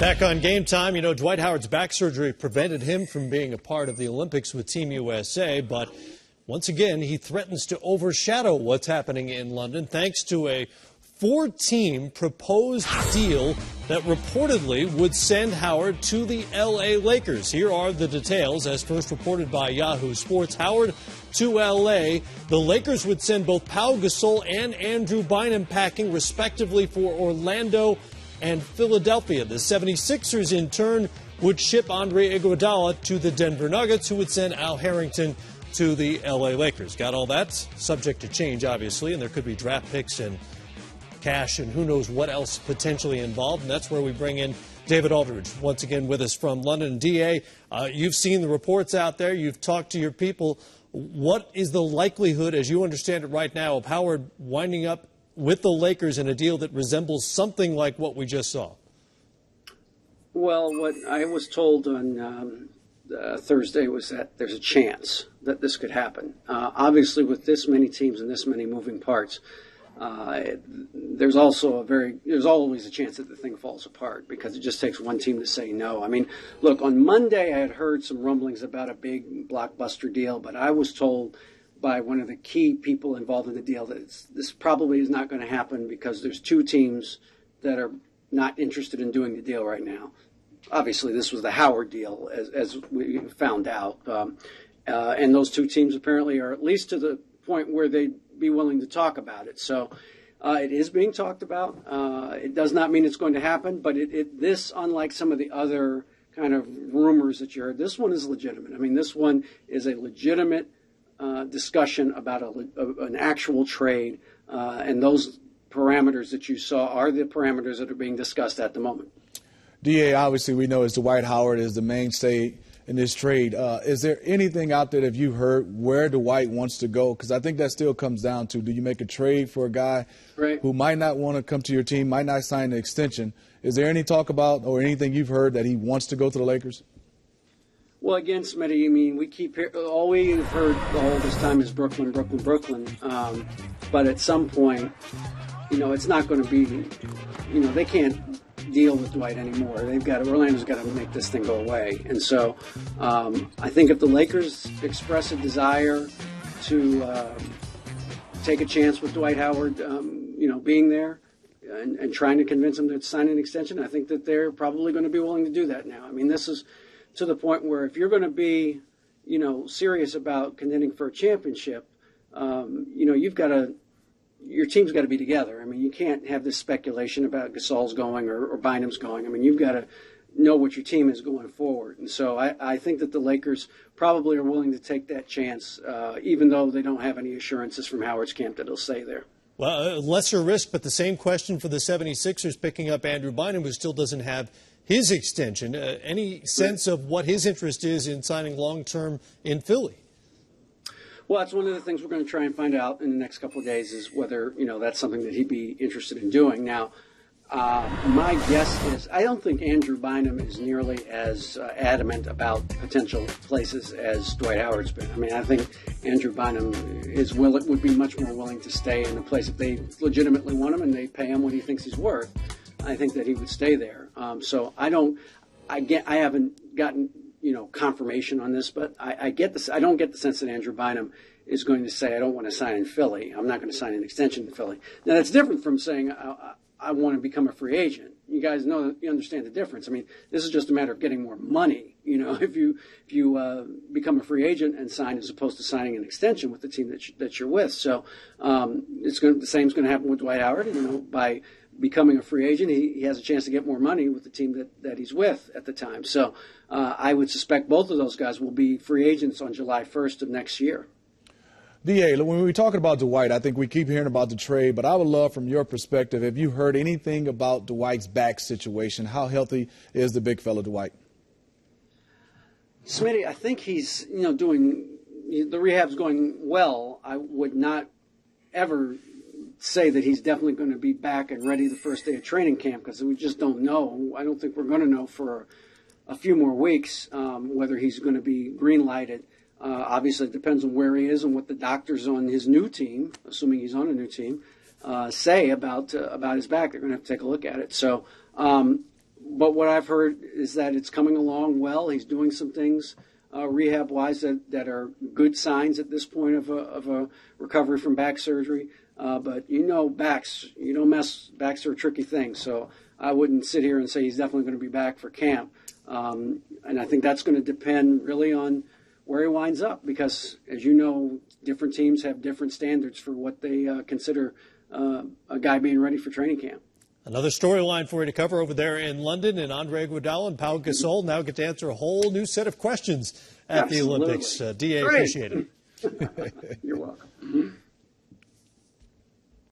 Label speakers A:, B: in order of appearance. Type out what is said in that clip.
A: Back on Game Time, you know, Dwight Howard's back surgery prevented him from being a part of the Olympics with Team USA, but once again, he threatens to overshadow what's happening in London thanks to a four-team proposed deal that reportedly would send Howard to the L.A. Lakers. Here are the details, as first reported by Yahoo Sports. Howard to L.A. The Lakers would send both Pau Gasol and Andrew Bynum packing, respectively, for Orlando and Philadelphia. The 76ers, in turn, would ship Andre Iguodala to the Denver Nuggets, who would send Al Harrington to the L.A. Lakers. Got all that? Subject to change, obviously, and there could be draft picks and cash and who knows what else potentially involved. And that's where we bring in David Aldridge, once again with us from London. DA, you've seen the reports out there. You've talked to your people. What is the likelihood, as you understand it right now, of Howard winding up with the Lakers in a deal that resembles something like what we just saw?
B: Well, what I was told on Thursday was that there's a chance that this could happen. Obviously, with this many teams and this many moving parts, there's always a chance that the thing falls apart because it just takes one team to say no. I mean, look, on Monday I had heard some rumblings about a big blockbuster deal, but I was told by one of the key people involved in the deal that this probably is not going to happen because there's two teams that are not interested in doing the deal right now. Obviously, this was the Howard deal, as we found out. And those two teams apparently are at least to the point where they'd be willing to talk about it. So it is being talked about. It does not mean it's going to happen, but this, unlike some of the other kind of rumors that you heard, this one is legitimate. I mean, this one is a legitimate discussion about an actual trade, and those parameters that you saw are the parameters that are being discussed at the moment.
C: DA, obviously we know as Dwight Howard is the mainstay in this trade. Is there anything out there that you've heard where Dwight wants to go? Because I think that still comes down to, do you make a trade for a guy who might not want to come to your team, might not sign an extension? Is there any talk about or anything you've heard that he wants to go to the Lakers?
B: Well, again, Smitty, I mean, all we've heard all this time is Brooklyn, Brooklyn, Brooklyn. But at some point, you know, it's not going to be, you know, they can't deal with Dwight anymore. Orlando's got to make this thing go away. And so I think if the Lakers express a desire to take a chance with Dwight Howard, you know, being there and trying to convince him to sign an extension, I think that they're probably going to be willing to do that now. I mean, this is to the point where if you're going to be, you know, serious about contending for a championship, you know, your team's got to be together. I mean, you can't have this speculation about Gasol's going or Bynum's going. I mean, you've got to know what your team is going forward. And so I think that the Lakers probably are willing to take that chance, even though they don't have any assurances from Howard's camp that he'll stay there.
A: Well, lesser risk, but the same question for the 76ers picking up Andrew Bynum, who still doesn't have his extension. Any sense of what his interest is in signing long-term in Philly?
B: Well, that's one of the things we're going to try and find out in the next couple of days is whether, you know, that's something that he'd be interested in doing. Now, my guess is I don't think Andrew Bynum is nearly as adamant about potential places as Dwight Howard's been. I mean, I think Andrew Bynum would be much more willing to stay in a place if they legitimately want him and they pay him what he thinks he's worth. I think that he would stay there. So I haven't gotten, you know, confirmation on this, but I get this. I don't get the sense that Andrew Bynum is going to say, I don't want to sign in Philly. I'm not going to sign an extension in Philly. Now, that's different from saying I want to become a free agent. You guys know, you understand the difference. I mean, this is just a matter of getting more money. You know, if you become a free agent and sign as opposed to signing an extension with the team that you're with. So the same's going to happen with Dwight Howard. You know, by becoming a free agent, he has a chance to get more money with the team that he's with at the time. So I would suspect both of those guys will be free agents on July 1st of next year.
C: DA, when we're talking about Dwight, I think we keep hearing about the trade, but I would love from your perspective, have you heard anything about Dwight's back situation? How healthy is the big fella Dwight?
B: Smitty, I think he's, you know, the rehab's going well. I would not ever say that he's definitely going to be back and ready the first day of training camp because we just don't know. I don't think we're going to know for a few more weeks whether he's going to be green-lighted. Obviously, it depends on where he is and what the doctors on his new team, assuming he's on a new team, say about his back. They're going to have to take a look at it. So But what I've heard is that it's coming along well. He's doing some things rehab-wise that are good signs at this point of a recovery from back surgery. But backs, backs are a tricky thing. So I wouldn't sit here and say he's definitely going to be back for camp. And I think that's going to depend really on where he winds up because, as you know, different teams have different standards for what they consider a guy being ready for training camp.
A: Another storyline for you to cover over there in London, and Andre Iguodala and Pau Gasol now get to answer a whole new set of questions at the Olympics. DA,
B: Great.
A: appreciate it.
B: You're welcome.